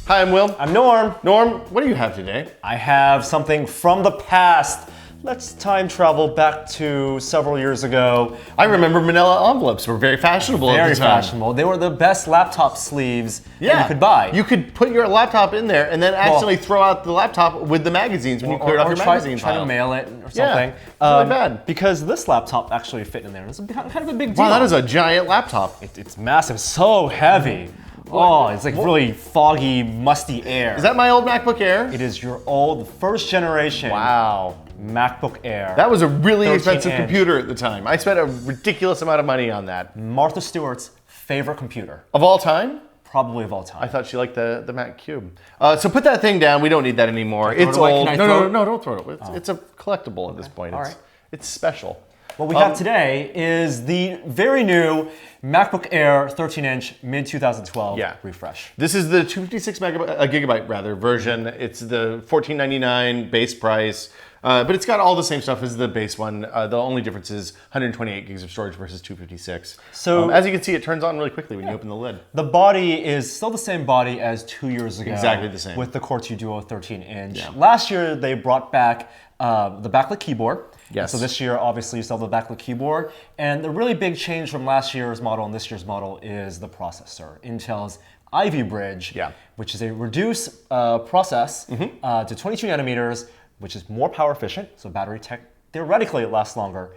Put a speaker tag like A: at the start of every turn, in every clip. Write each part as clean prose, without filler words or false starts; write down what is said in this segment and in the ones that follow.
A: Hi, I'm Will.
B: I'm Norm.
A: Norm, what do you have today?
B: I have something from the past. Let's time travel back to several years ago.
A: I remember manila envelopes were very fashionable at
B: Very
A: the time.
B: fashionable. They were the best laptop sleeves that you could buy.
A: You could put your laptop in there and then accidentally throw out the laptop with the magazines when you cleared off your magazine
B: try
A: pile.
B: to mail it or something.
A: Yeah, really bad.
B: Because this laptop actually fit in there. It's kind of a big deal.
A: Wow, that is a giant laptop.
B: It's massive, so heavy. Oh, it's like really foggy, musty air.
A: Is that my old MacBook Air?
B: It is your old first generation MacBook Air.
A: That was a really
B: 13
A: expensive
B: inch.
A: computer at the time. I spent a ridiculous amount of money on that.
B: Martha Stewart's favorite computer.
A: Of all time?
B: Probably of all time.
A: I thought she liked the Mac Cube. So put that thing down. We don't need that anymore.
B: Can I
A: It's
B: throw it away?
A: old.
B: Can I throw it?
A: No, don't throw it away. It's a collectible at this point.
B: All right.
A: It's special.
B: What we have today is the very new MacBook Air 13-inch mid-2012 refresh.
A: This is the 256 gigabyte version. It's the $14.99 base price, but it's got all the same stuff as the base one. The only difference is 128 gigs of storage versus 256.
B: So
A: as you can see, it turns on really quickly when you open the lid.
B: The body is still the same body as 2 years ago.
A: Exactly the same.
B: With the Core 2 Duo 13-inch. Yeah. Last year, they brought back the backlit keyboard.
A: Yes.
B: So this year, obviously, you still have the backlit keyboard. And the really big change from last year's model and this year's model is the processor. Intel's Ivy Bridge, which is a reduced process to 22 nanometers, which is more power efficient. So battery tech theoretically lasts longer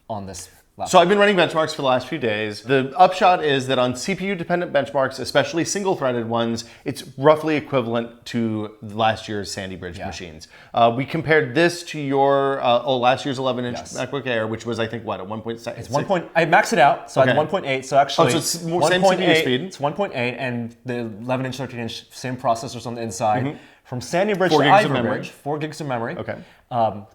B: on this laptop.
A: So I've been running benchmarks for the last few days. The upshot is that on CPU-dependent benchmarks, especially single-threaded ones, it's roughly equivalent to last year's Sandy Bridge machines. We compared this to your last year's 11-inch MacBook Air, which was, I think, what, a 1.6?
B: It's 1. I maxed it out, so I had 1.8. So actually,
A: so it's more same CPU speed.
B: It's 1.8, and the 11-inch, 13-inch, same processors on the inside. From Sandy Bridge
A: 4
B: to
A: gigs of
B: Ivy
A: memory.
B: Bridge, 4 gigs of memory.
A: Okay.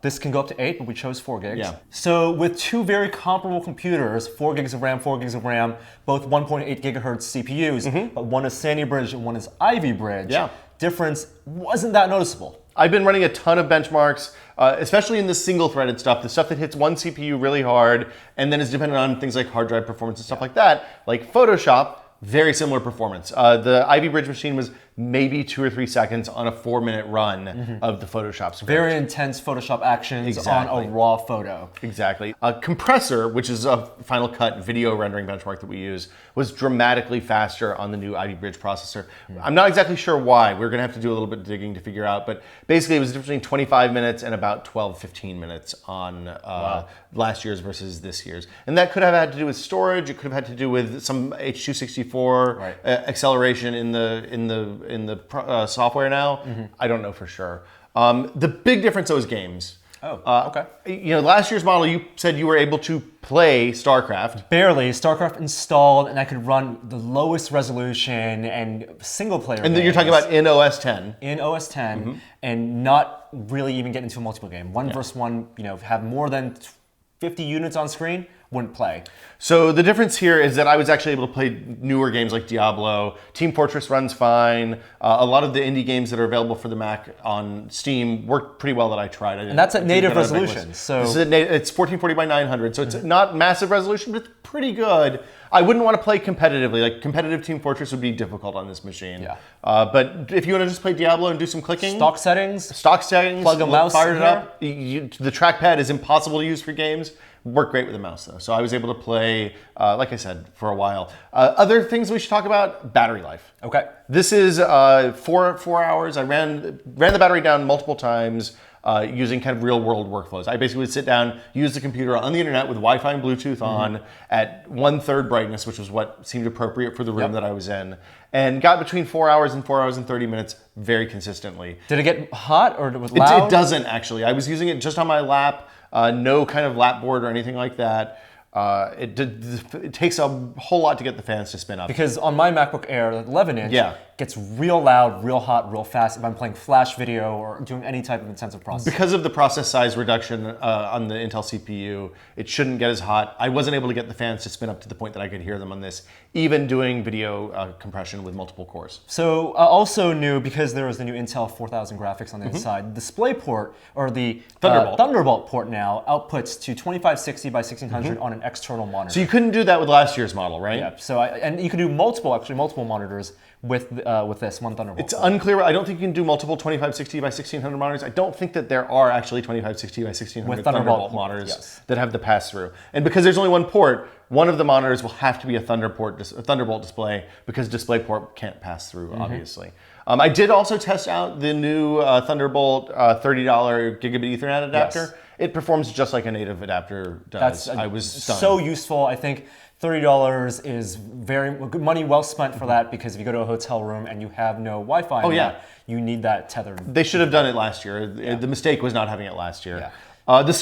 B: This can go up to 8, but we chose 4 gigs.
A: Yeah.
B: So with two very comparable computers, 4 gigs of RAM, 4 gigs of RAM, both 1.8 gigahertz CPUs, but one is Sandy Bridge and one is Ivy Bridge. Difference wasn't that noticeable.
A: I've been running a ton of benchmarks, especially in the single-threaded stuff, the stuff that hits one CPU really hard and then is dependent on things like hard drive performance and stuff like that, like Photoshop. Very similar performance. The Ivy Bridge machine was maybe 2 or 3 seconds on a 4-minute run of the Photoshop script.
B: Very intense Photoshop actions on a raw photo.
A: Exactly. Compressor, which is a Final Cut video rendering benchmark that we use, was dramatically faster on the new Ivy Bridge processor. I'm not exactly sure why. We're going to have to do a little bit of digging to figure out, but basically it was between 25 minutes and about 12, 15 minutes on last year's versus this year's. And that could have had to do with storage. It could have had to do with some H.264 acceleration in the software now. I don't know for sure. The big difference though is games.
B: Okay.
A: You know, last year's model, you said you were able to play Starcraft.
B: Barely. Starcraft installed, and I could run the lowest resolution and single player
A: And
B: games.
A: you're talking about in OS 10.
B: In OS 10, and not really even get into a multiple game. One versus one, have more than 50 units on screen, wouldn't play.
A: So the difference here is that I was actually able to play newer games like Diablo. Team Fortress runs fine. A lot of the indie games that are available for the Mac on Steam worked pretty well that I tried.
B: And that's at native resolution. So
A: it's 1440 by 900. So it's not massive resolution, but it's pretty good. I wouldn't want to play competitively. Like competitive Team Fortress would be difficult on this machine. But if you want to just play Diablo and do some clicking.
B: Stock settings,
A: plug
B: a mouse
A: fire it up. The trackpad is impossible to use for games. Worked great with the mouse though. So I was able to play, like I said, for a while. Other things we should talk about, battery life.
B: Okay.
A: This is 4 hours. I ran the battery down multiple times using kind of real world workflows. I basically would sit down, use the computer on the internet with Wi-Fi and Bluetooth on at 1/3 brightness, which was what seemed appropriate for the room that I was in, and got between 4 hours and 4 hours and 30 minutes very consistently.
B: Did it get hot or was it loud?
A: It doesn't actually. I was using it just on my lap. No kind of lap board or anything like that. It takes a whole lot to get the fans to spin up.
B: Because on my MacBook Air, the 11-inch, gets real loud, real hot, real fast if I'm playing Flash video or doing any type of intensive processing.
A: Because of the process size reduction on the Intel CPU, it shouldn't get as hot. I wasn't able to get the fans to spin up to the point that I could hear them on this, even doing video compression with multiple cores.
B: So also new, because there was the new Intel 4000 graphics on the inside, DisplayPort, or the Thunderbolt port now, outputs to 2560 by 1600 on an external monitor.
A: So you couldn't do that with last year's model, right?
B: Yeah, so and you could do multiple monitors with with this one Thunderbolt?
A: It's unclear. I don't think you can do multiple 2560 by 1600 monitors. I don't think that there are actually 2560 by 1600
B: with
A: Thunderbolt monitors that have the pass-through. And because there's only one port, one of the monitors will have to be a Thunderbolt display because DisplayPort can't pass through, obviously. I did also test out the new Thunderbolt $30 gigabit Ethernet adapter.
B: Yes.
A: It performs just like a native adapter does. I was stunned.
B: So useful. I think $30 is very money well spent for that, because if you go to a hotel room and you have no Wi-Fi, you need that tethered.
A: They should have done it last year. The mistake was not having it last year. The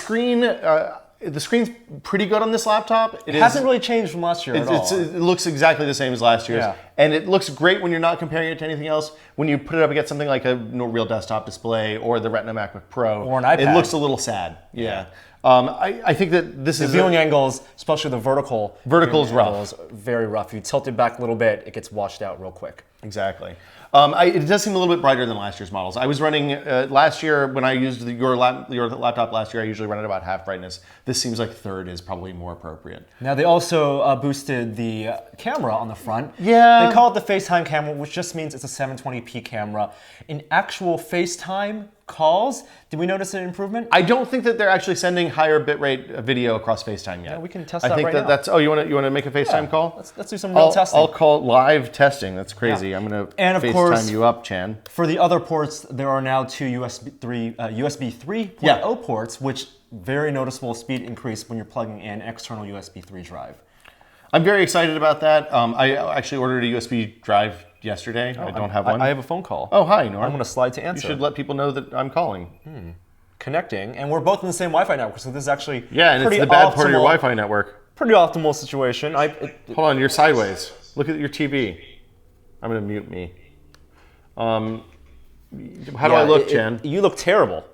A: screen's pretty good on this laptop.
B: It hasn't really changed from last year at all.
A: It looks exactly the same as last year's.
B: Yeah.
A: And it looks great when you're not comparing it to anything else. When you put it up against something like a real desktop display or the Retina MacBook Pro,
B: or an iPad,
A: it looks a little sad. Yeah. I think that this is
B: viewing angles, especially the vertical
A: is rough.
B: Very rough. You tilt it back a little bit, it gets washed out real quick.
A: Exactly. It does seem a little bit brighter than last year's models. I was running last year when I used your laptop last year. I usually run at about half brightness. This seems like third is probably more appropriate.
B: Now they also boosted the camera on the front.
A: Yeah.
B: They call it the FaceTime camera, which just means it's a 720p camera. In actual FaceTime calls, did we notice an improvement?
A: I don't think that they're actually sending higher bitrate video across FaceTime yet.
B: Yeah, we can test that right now.
A: I think that's. Oh, you want to make a FaceTime call?
B: Let's do some real testing.
A: I'll call live testing. That's crazy. Yeah. I'm going to FaceTime you up, Chan.
B: For the other ports, there are now two USB 3.0 ports, which very noticeable speed increase when you're plugging in an external USB 3 drive.
A: I'm very excited about that. I actually ordered a USB drive yesterday. I don't have one.
B: I have a phone call.
A: Oh, hi, Norm.
B: I'm going to slide to answer.
A: You should let people know that I'm calling.
B: Connecting, and we're both in the same Wi-Fi network, so this is actually
A: and it's the bad part of your Wi-Fi network.
B: Pretty optimal situation.
A: Hold on, you're sideways. Look at your TV. I'm going to mute me. How do I look, Chen?
B: You look terrible.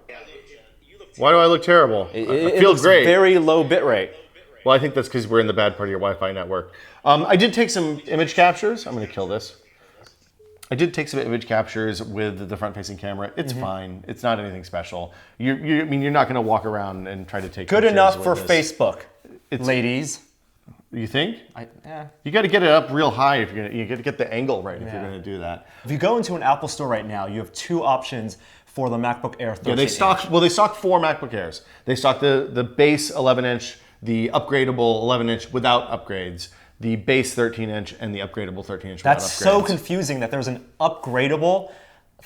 A: Why do I look terrible? I feel great.
B: Very low bit rate.
A: Well, I think that's because we're in the bad part of your Wi-Fi network. I did take some image captures. I'm going to kill this. I did take some image captures with the front-facing camera. It's fine. It's not anything special. I mean, you're not going to walk around and try to take
B: good
A: pictures
B: enough for
A: this.
B: Facebook, ladies.
A: You think? You got to get it up real high if you're gonna. You got to get the angle right if you're going to do that.
B: If you go into an Apple store right now, you have two options for the MacBook Air 13.
A: Yeah, they stock 4 MacBook Airs. They stock the base 11-inch, the upgradable 11-inch without upgrades, the base 13-inch, and the upgradable 13-inch without upgrades.
B: That's so confusing that there's an upgradable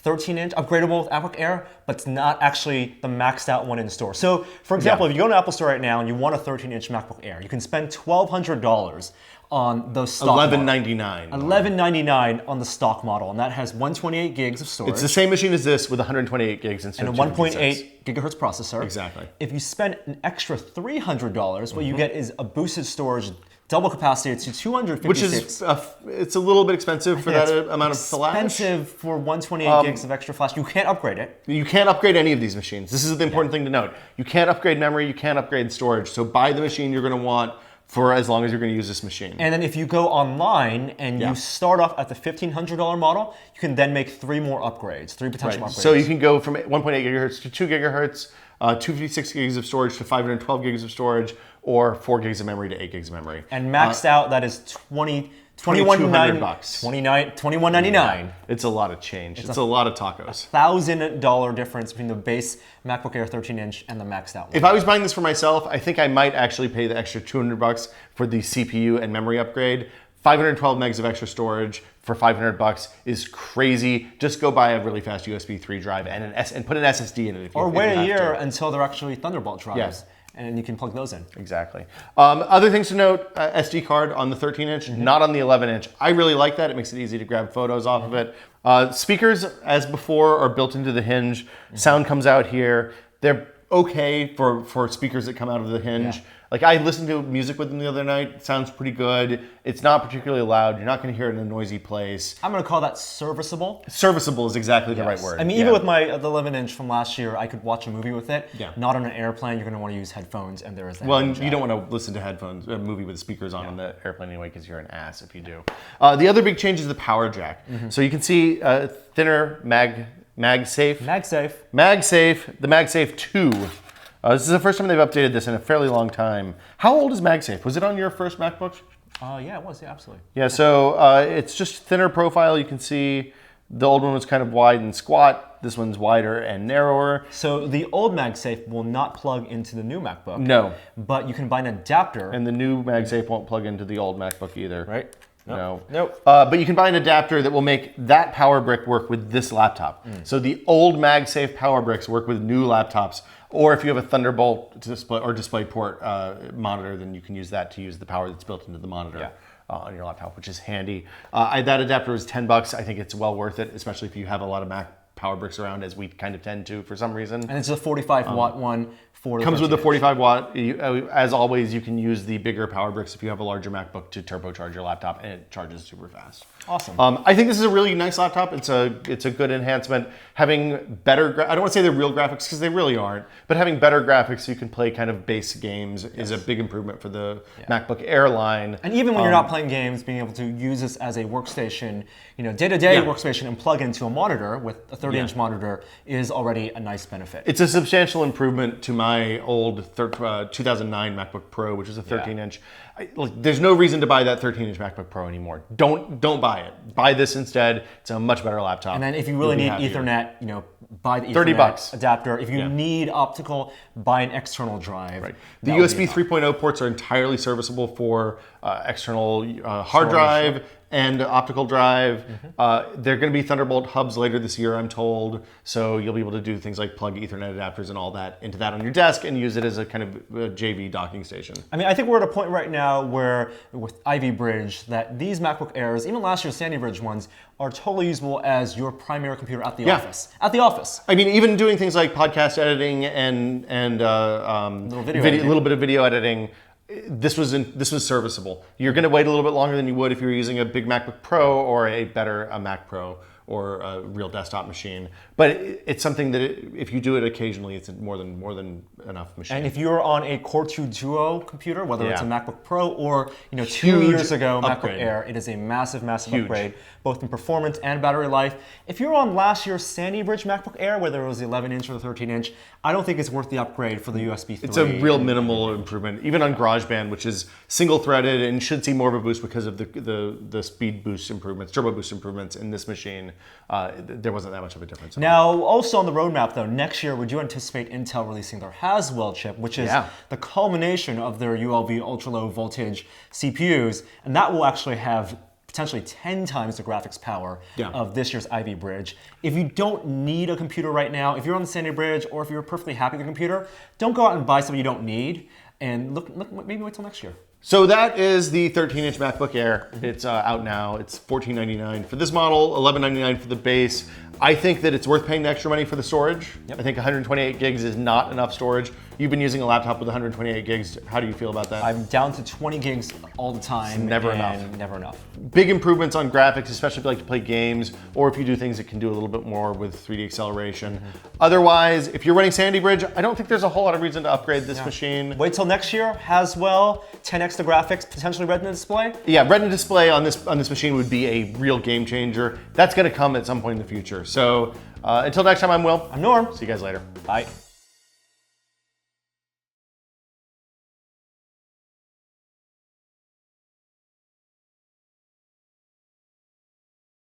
B: 13-inch, upgradable MacBook Air, but it's not actually the maxed out one in store. So, for example, if you go to an Apple store right now and you want a 13-inch MacBook Air, you can spend $1,200 on the stock
A: $1199.
B: $1199 on the stock model, and that has 128 gigs of storage.
A: It's the same machine as this with 128 gigs instead
B: and
A: of
B: a 1.8 gigahertz processor.
A: Exactly.
B: If you spend an extra $300, what you get is a boosted storage, double capacity to 256.
A: Which is, it's a little bit expensive for that amount of flash.
B: Expensive for 128 gigs of extra flash. You can't upgrade it.
A: You can't upgrade any of these machines. This is the important thing to note. You can't upgrade memory, you can't upgrade storage. So buy the machine you're going to want for as long as you're going to use this machine.
B: And then if you go online and you start off at the $1,500 model, you can then make 3 more upgrades, 3 potential upgrades.
A: So you can go from 1.8 gigahertz to 2 gigahertz, 256 gigs of storage to 512 gigs of storage, or 4 gigs of memory to 8 gigs of memory.
B: And maxed out, that is $2,199.
A: It's a lot of change. It's a lot of tacos.
B: $1,000 difference between the base MacBook Air 13-inch and the maxed out one.
A: If I was buying this for myself, I think I might actually pay the extra $200 for the CPU and memory upgrade. 512 megs of extra storage for $500 is crazy. Just go buy a really fast USB 3 drive and put an SSD in it.
B: Or wait a year until they're actually Thunderbolt drives. And you can plug those in.
A: Exactly. Other things to note, SD card on the 13-inch, not on the 11-inch. I really like that. It makes it easy to grab photos off of it. Speakers, as before, are built into the hinge. Sound comes out here. They're okay for speakers that come out of the hinge. Like I listened to music with them the other night. It sounds pretty good. It's not particularly loud. You're not going to hear it in a noisy place.
B: I'm going to call that serviceable.
A: Serviceable is exactly the right word.
B: I mean, even with the 11-inch from last year, I could watch a movie with it. Not on an airplane. You're going to want to use headphones, and there is that.
A: Well, and you don't want to listen to a movie with speakers on the airplane anyway, because you're an ass if you do. The other big change is the power jack. So you can see thinner MagSafe. The MagSafe 2. This is the first time they've updated this in a fairly long time. How old is MagSafe? Was it on your first MacBook?
B: Yeah, it was. Yeah, absolutely.
A: Yeah, so it's just thinner profile. You can see the old one was kind of wide and squat. This one's wider and narrower.
B: So the old MagSafe will not plug into the new MacBook.
A: No.
B: But you can buy an adapter.
A: And the new MagSafe won't plug into the old MacBook either.
B: Right?
A: No.
B: Nope.
A: But you can buy an adapter that will make that power brick work with this laptop. So the old MagSafe power bricks work with new laptops. Or if you have a Thunderbolt display or DisplayPort monitor, then you can use that to use the power that's built into the monitor on your laptop, which is handy. That adapter was $10. I think it's well worth it, especially if you have a lot of Mac power bricks around, as we kind of tend to for some reason.
B: And it's a 45 watt one for the
A: comes with the 45 watt. As always, you can use the bigger power bricks if you have a larger MacBook to turbocharge your laptop, and it charges super fast.
B: Awesome.
A: I think this is a really nice laptop. It's a good enhancement. Having better, I don't want to say they're real graphics because they really aren't, but having better graphics so you can play kind of base games is a big improvement for the MacBook Air line.
B: And even when you're not playing games, being able to use this as a workstation, day-to-day workstation and plug into a monitor with a 30-inch monitor is already a nice benefit.
A: It's a substantial improvement to my old 2009 MacBook Pro, which is a 13-inch. There's no reason to buy that 13-inch MacBook Pro anymore. Don't buy it. Buy this instead. It's a much better laptop.
B: And then if you really need Ethernet, buy the
A: $30
B: Ethernet adapter. If you need optical, buy an external drive.
A: Right. The USB 3.0 ports are entirely serviceable for external hard drive and optical drive. They're going to be Thunderbolt hubs later this year, I'm told. So you'll be able to do things like plug Ethernet adapters and all that into that on your desk and use it as a kind of JV docking station.
B: I mean, I think we're at a point right now where with Ivy Bridge that these MacBook Airs, even last year's Sandy Bridge ones, are totally usable as your primary computer at the office. At the office.
A: I mean, even doing things like podcast editing and little bit of video editing. This was serviceable. You're going to wait a little bit longer than you would if you were using a big MacBook Pro or a Mac Pro or a real desktop machine. But it's something that if you do it occasionally, it's more than enough machine.
B: And if you're on a Core 2 Duo computer, whether it's a MacBook Pro or 2 years ago MacBook Air, it is a massive upgrade, both in performance and battery life. If you're on last year's Sandy Bridge MacBook Air, whether it was the 11-inch or the 13-inch, I don't think it's worth the upgrade for the USB 3.
A: It's a real minimal improvement, even on GarageBand, which is single-threaded and should see more of a boost because of the speed boost improvements, turbo boost improvements in this machine. There wasn't that much of a difference.
B: Now, also on the roadmap, though, next year we do anticipate Intel releasing their Haswell chip, which is the culmination of their ULV ultra-low voltage CPUs, and that will actually have potentially 10 times the graphics power of this year's Ivy Bridge. If you don't need a computer right now, if you're on the Sandy Bridge, or if you're perfectly happy with the computer, don't go out and buy something you don't need, and maybe wait till next year.
A: So that is the 13-inch MacBook Air. It's out now. It's $14.99 for this model, $11.99 for the base. I think that it's worth paying the extra money for the storage. I think 128 gigs is not enough storage. You've been using a laptop with 128 gigs. How do you feel about that?
B: I'm down to 20 gigs all the time.
A: It's never enough.
B: Never enough.
A: Big improvements on graphics, especially if you like to play games, or if you do things that can do a little bit more with 3D acceleration. Otherwise, if you're running Sandy Bridge, I don't think there's a whole lot of reason to upgrade this machine.
B: Wait till next year. Haswell, 10x the graphics, potentially Retina display.
A: Yeah, Retina display on this machine would be a real game changer. That's going to come at some point in the future. So until next time, I'm Will.
B: I'm Norm.
A: See you guys later.
B: Bye.